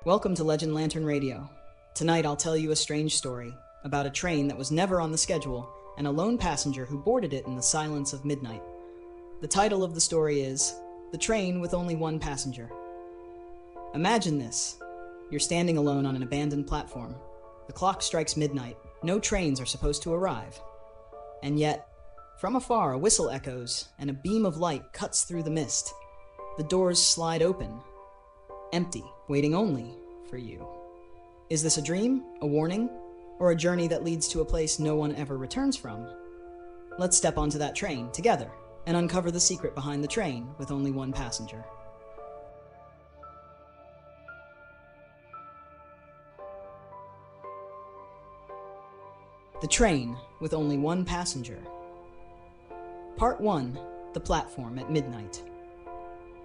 Welcome to Legend Lantern Radio. Tonight I'll tell you a strange story about a train that was never on the schedule and a lone passenger who boarded it in the silence of midnight. The title of the story is The Train with Only One Passenger. Imagine this. You're standing alone on an abandoned platform. The clock strikes midnight. No trains are supposed to arrive. And yet, from afar a whistle echoes and a beam of light cuts through the mist. The doors slide open. Empty, waiting only for you. Is this a dream, a warning, or a journey that leads to a place no one ever returns from? Let's step onto that train together and uncover the secret behind the train with only one passenger. The train with only one passenger. Part 1. The platform at midnight.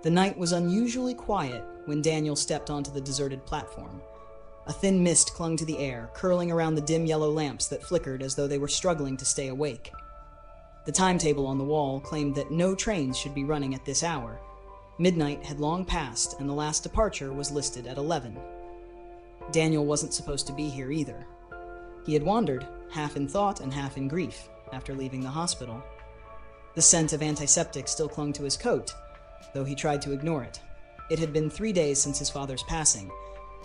The night was unusually quiet when Daniel stepped onto the deserted platform. A thin mist clung to the air, curling around the dim yellow lamps that flickered as though they were struggling to stay awake. The timetable on the wall claimed that no trains should be running at this hour. Midnight had long passed, and the last departure was listed at 11. Daniel wasn't supposed to be here either. He had wandered, half in thought and half in grief, after leaving the hospital. The scent of antiseptic still clung to his coat, though he tried to ignore it. It had been 3 days since his father's passing,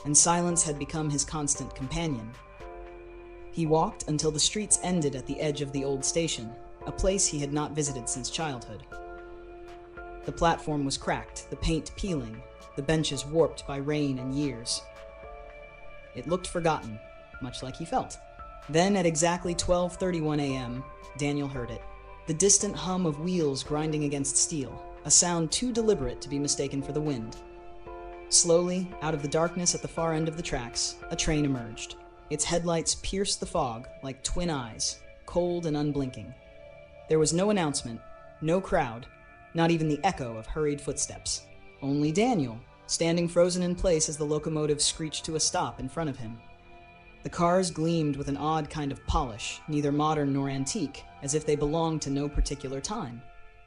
and silence had become his constant companion. He walked until the streets ended at the edge of the old station, a place he had not visited since childhood. The platform was cracked, the paint peeling, the benches warped by rain and years. It looked forgotten, much like he felt. Then at exactly 12:31 a.m., Daniel heard it. The distant hum of wheels grinding against steel, a sound too deliberate to be mistaken for the wind. Slowly, out of the darkness at the far end of the tracks, a train emerged. Its headlights pierced the fog like twin eyes, cold and unblinking. There was no announcement, no crowd, not even the echo of hurried footsteps. Only Daniel, standing frozen in place as the locomotive screeched to a stop in front of him. The cars gleamed with an odd kind of polish, neither modern nor antique, as if they belonged to no particular time.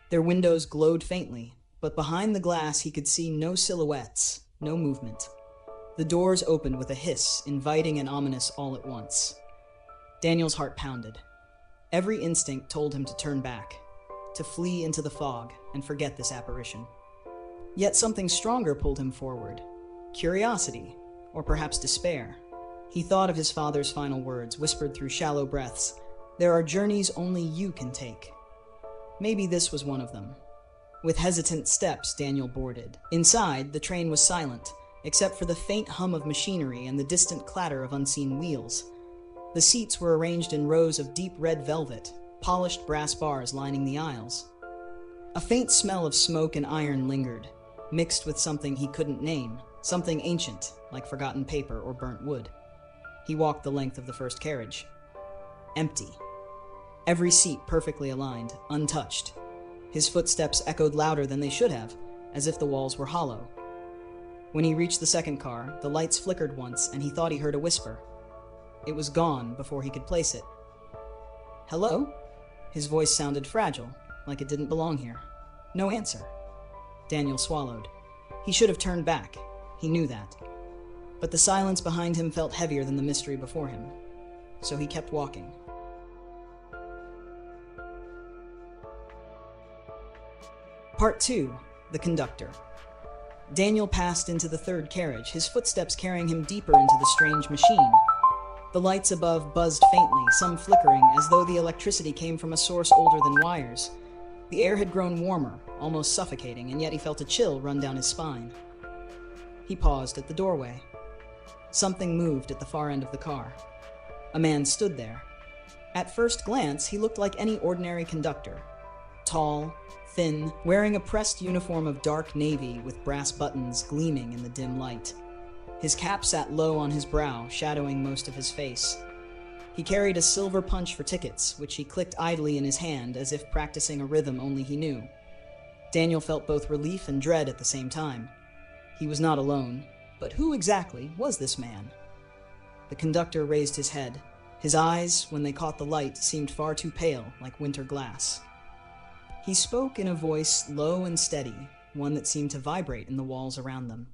Their windows glowed faintly, but behind the glass he could see no silhouettes, no movement. The doors opened with a hiss, inviting and ominous all at once. Daniel's heart pounded. Every instinct told him to turn back, to flee into the fog and forget this apparition. Yet something stronger pulled him forward. Curiosity, or perhaps despair. He thought of his father's final words, whispered through shallow breaths. There are journeys only you can take. Maybe this was one of them. With hesitant steps, Daniel boarded. Inside, the train was silent, except for the faint hum of machinery and the distant clatter of unseen wheels. The seats were arranged in rows of deep red velvet, polished brass bars lining the aisles. A faint smell of smoke and iron lingered, mixed with something he couldn't name, something ancient, like forgotten paper or burnt wood. He walked the length of the first carriage. Empty. Every seat perfectly aligned, untouched. His footsteps echoed louder than they should have, as if the walls were hollow. When he reached the second car, the lights flickered once, and he thought he heard a whisper. It was gone before he could place it. "Hello?" His voice sounded fragile, like it didn't belong here. No answer. Daniel swallowed. He should have turned back. He knew that. But the silence behind him felt heavier than the mystery before him. So he kept walking. Part 2. The Conductor. Daniel passed into the third carriage, his footsteps carrying him deeper into the strange machine. The lights above buzzed faintly, some flickering, as though the electricity came from a source older than wires. The air had grown warmer, almost suffocating, and yet he felt a chill run down his spine. He paused at the doorway. Something moved at the far end of the car. A man stood there. At first glance, he looked like any ordinary conductor. Tall, thin, wearing a pressed uniform of dark navy with brass buttons gleaming in the dim light. His cap sat low on his brow, shadowing most of his face. He carried a silver punch for tickets, which he clicked idly in his hand as if practicing a rhythm only he knew. Daniel felt both relief and dread at the same time. He was not alone, but who exactly was this man? The conductor raised his head. His eyes, when they caught the light, seemed far too pale, like winter glass. He spoke in a voice low and steady, one that seemed to vibrate in the walls around them.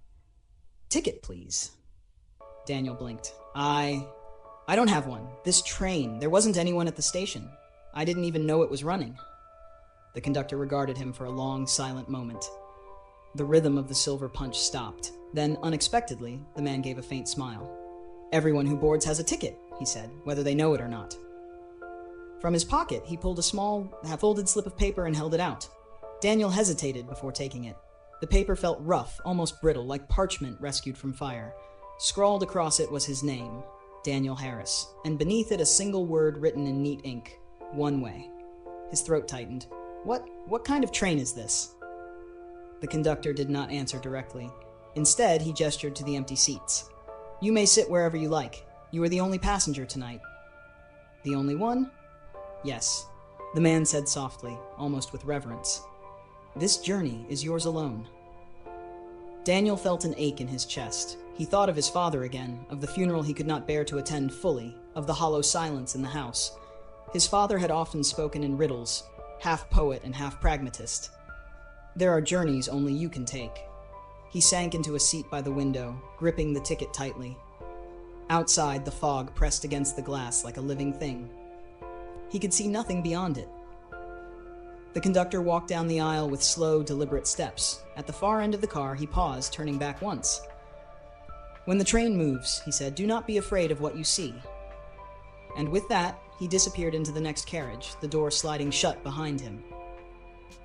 "Ticket, please." Daniel blinked. I don't have one. This train, there wasn't anyone at the station. I didn't even know it was running. The conductor regarded him for a long, silent moment. The rhythm of the silver punch stopped. Then, unexpectedly, the man gave a faint smile. Everyone who boards has a ticket, he said, whether they know it or not. From his pocket, he pulled a small, half-folded slip of paper and held it out. Daniel hesitated before taking it. The paper felt rough, almost brittle, like parchment rescued from fire. Scrawled across it was his name, Daniel Harris, and beneath it a single word written in neat ink, "One way." His throat tightened. What kind of train is this? The conductor did not answer directly. Instead, he gestured to the empty seats. "You may sit wherever you like. You are the only passenger tonight." "The only one?" "Yes," the man said softly, almost with reverence. "This journey is yours alone." Daniel felt an ache in his chest. He thought of his father again, of the funeral he could not bear to attend fully, of the hollow silence in the house. His father had often spoken in riddles, half poet and half pragmatist. There are journeys only you can take. He sank into a seat by the window, gripping the ticket tightly. Outside, the fog pressed against the glass like a living thing. He could see nothing beyond it. The conductor walked down the aisle with slow, deliberate steps. At the far end of the car, he paused, turning back once. "When the train moves," he said, "do not be afraid of what you see." And with that, he disappeared into the next carriage, the door sliding shut behind him.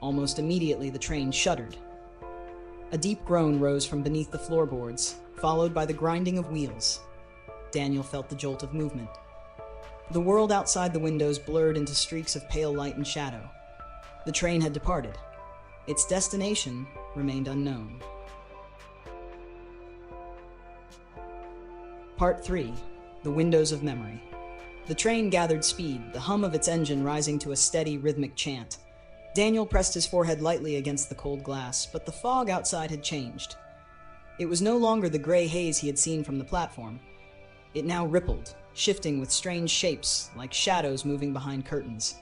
Almost immediately, the train shuddered. A deep groan rose from beneath the floorboards, followed by the grinding of wheels. Daniel felt the jolt of movement. The world outside the windows blurred into streaks of pale light and shadow. The train had departed. Its destination remained unknown. Part 3. The Windows of Memory. The train gathered speed, the hum of its engine rising to a steady, rhythmic chant. Daniel pressed his forehead lightly against the cold glass, but the fog outside had changed. It was no longer the gray haze he had seen from the platform. It now rippled, shifting with strange shapes, like shadows moving behind curtains.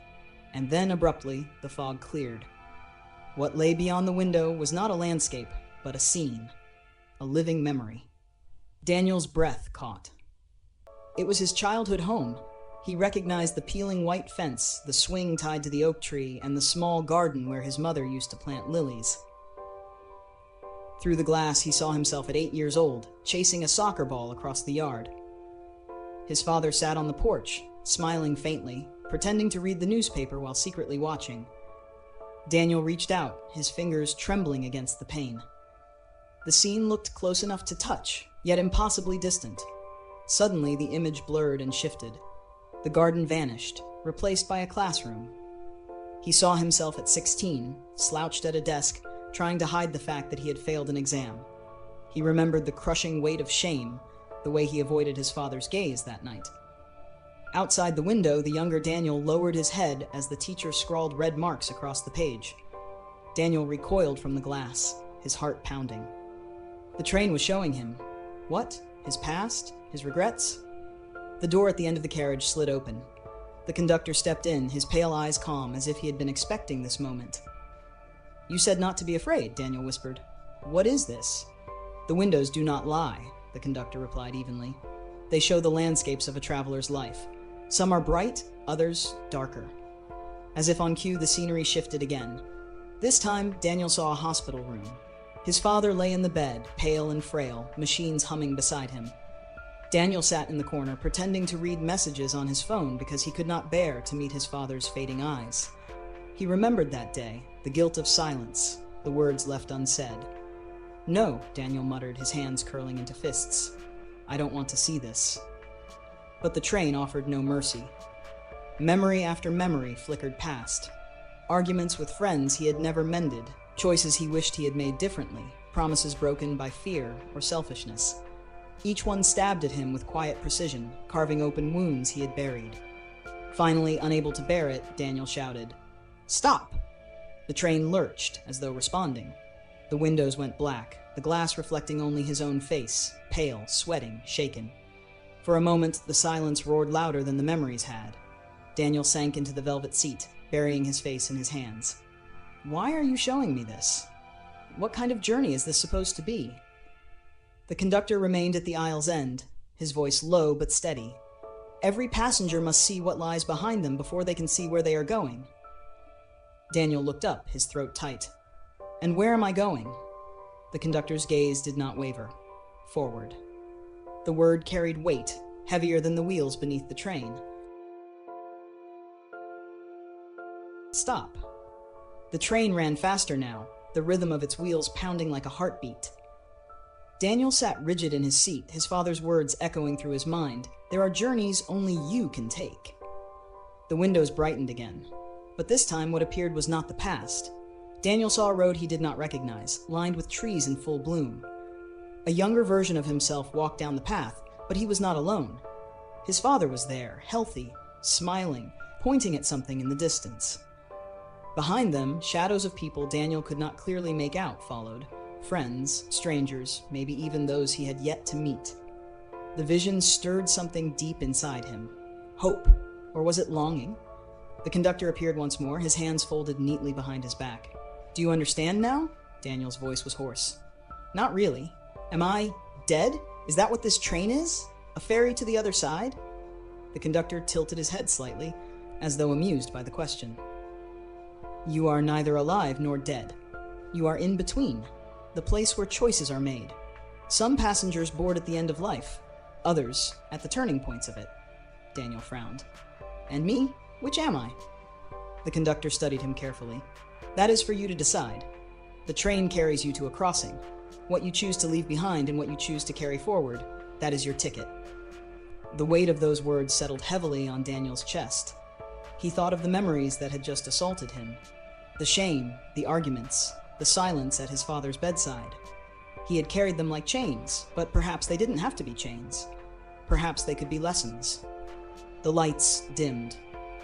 And then, abruptly, the fog cleared. What lay beyond the window was not a landscape, but a scene, a living memory. Daniel's breath caught. It was his childhood home. He recognized the peeling white fence, the swing tied to the oak tree, and the small garden where his mother used to plant lilies. Through the glass, he saw himself at 8 years old, chasing a soccer ball across the yard. His father sat on the porch, smiling faintly, pretending to read the newspaper while secretly watching. Daniel reached out, his fingers trembling against the pane. The scene looked close enough to touch, yet impossibly distant. Suddenly, the image blurred and shifted. The garden vanished, replaced by a classroom. He saw himself at 16, slouched at a desk, trying to hide the fact that he had failed an exam. He remembered the crushing weight of shame, the way he avoided his father's gaze that night. Outside the window, the younger Daniel lowered his head as the teacher scrawled red marks across the page. Daniel recoiled from the glass, his heart pounding. The train was showing him. What? His past? His regrets? The door at the end of the carriage slid open. The conductor stepped in, his pale eyes calm, as if he had been expecting this moment. "You said not to be afraid," Daniel whispered. "What is this?" "The windows do not lie," the conductor replied evenly. "They show the landscapes of a traveler's life. Some are bright, others darker." As if on cue, the scenery shifted again. This time, Daniel saw a hospital room. His father lay in the bed, pale and frail, machines humming beside him. Daniel sat in the corner, pretending to read messages on his phone because he could not bear to meet his father's fading eyes. He remembered that day, the guilt of silence, the words left unsaid. "No," Daniel muttered, his hands curling into fists. "I don't want to see this." But the train offered no mercy. Memory after memory flickered past. Arguments with friends he had never mended, choices he wished he had made differently, promises broken by fear or selfishness. Each one stabbed at him with quiet precision, carving open wounds he had buried. Finally, unable to bear it, Daniel shouted, "Stop!" The train lurched, as though responding. The windows went black, the glass reflecting only his own face, pale, sweating, shaken. For a moment, the silence roared louder than the memories had. Daniel sank into the velvet seat, burying his face in his hands. "Why are you showing me this? What kind of journey is this supposed to be?" The conductor remained at the aisle's end, his voice low but steady. "Every passenger must see what lies behind them before they can see where they are going." Daniel looked up, his throat tight. "And where am I going?" The conductor's gaze did not waver. Forward. The word carried weight, heavier than the wheels beneath the train. Stop. The train ran faster now, the rhythm of its wheels pounding like a heartbeat. Daniel sat rigid in his seat, his father's words echoing through his mind. "There are journeys only you can take." The windows brightened again, but this time what appeared was not the past. Daniel saw a road he did not recognize, lined with trees in full bloom. A younger version of himself walked down the path, but he was not alone. His father was there, healthy, smiling, pointing at something in the distance. Behind them, shadows of people Daniel could not clearly make out followed. Friends, strangers, maybe even those he had yet to meet. The vision stirred something deep inside him. Hope, or was it longing? The conductor appeared once more, his hands folded neatly behind his back. "Do you understand now?" Daniel's voice was hoarse. "Not really. Am I dead? Is that what this train is? A ferry to the other side?" The conductor tilted his head slightly, as though amused by the question. "You are neither alive nor dead. You are in between, the place where choices are made. Some passengers board at the end of life, others at the turning points of it." Daniel frowned. "And me? Which am I?" The conductor studied him carefully. "That is for you to decide. The train carries you to a crossing. What you choose to leave behind and what you choose to carry forward, that is your ticket." The weight of those words settled heavily on Daniel's chest. He thought of the memories that had just assaulted him. The shame, the arguments, the silence at his father's bedside. He had carried them like chains, but perhaps they didn't have to be chains. Perhaps they could be lessons. The lights dimmed.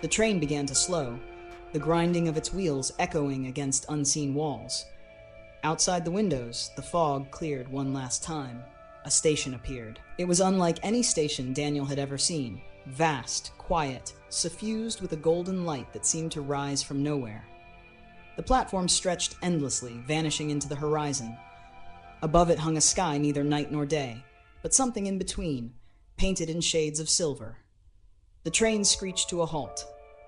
The train began to slow, the grinding of its wheels echoing against unseen walls. Outside the windows, the fog cleared one last time. A station appeared. It was unlike any station Daniel had ever seen. Vast, quiet, suffused with a golden light that seemed to rise from nowhere. The platform stretched endlessly, vanishing into the horizon. Above it hung a sky neither night nor day, but something in between, painted in shades of silver. The train screeched to a halt.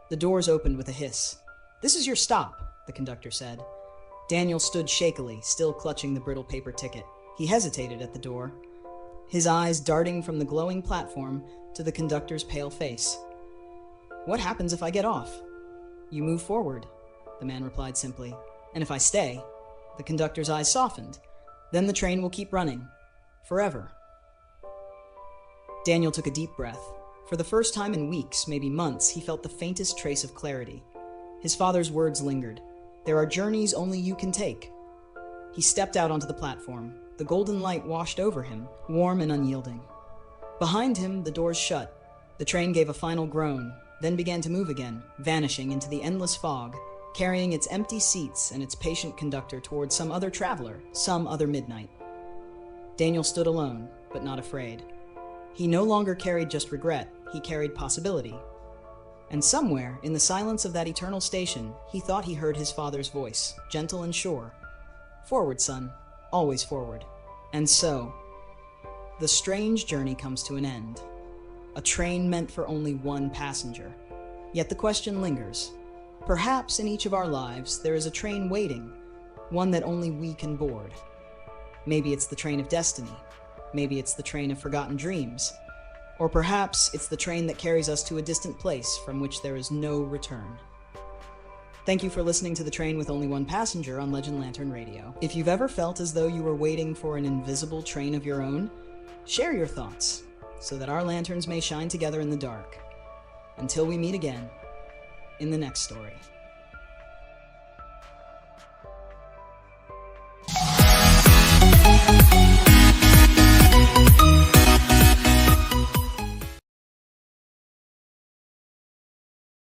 The doors opened with a hiss. "This is your stop," the conductor said. Daniel stood shakily, still clutching the brittle paper ticket. He hesitated at the door, his eyes darting from the glowing platform to the conductor's pale face. "What happens if I get off?" "You move forward," the man replied simply. "And if I stay?" The conductor's eyes softened. "Then the train will keep running. Forever." Daniel took a deep breath. For the first time in weeks, maybe months, he felt the faintest trace of clarity. His father's words lingered. "There are journeys only you can take." He stepped out onto the platform. The golden light washed over him, warm and unyielding. Behind him, the doors shut. The train gave a final groan, then began to move again, vanishing into the endless fog, carrying its empty seats and its patient conductor toward some other traveler, some other midnight. Daniel stood alone, but not afraid. He no longer carried just regret, he carried possibility. And somewhere, in the silence of that eternal station, he thought he heard his father's voice, gentle and sure. "Forward, son. Always forward." And so, the strange journey comes to an end. A train meant for only one passenger. Yet the question lingers. Perhaps in each of our lives there is a train waiting, one that only we can board. Maybe it's the train of destiny. Maybe it's the train of forgotten dreams. Or perhaps it's the train that carries us to a distant place from which there is no return. Thank you for listening to The Train with Only One Passenger on Legend Lantern Radio. If you've ever felt as though you were waiting for an invisible train of your own, share your thoughts so that our lanterns may shine together in the dark. Until we meet again in the next story.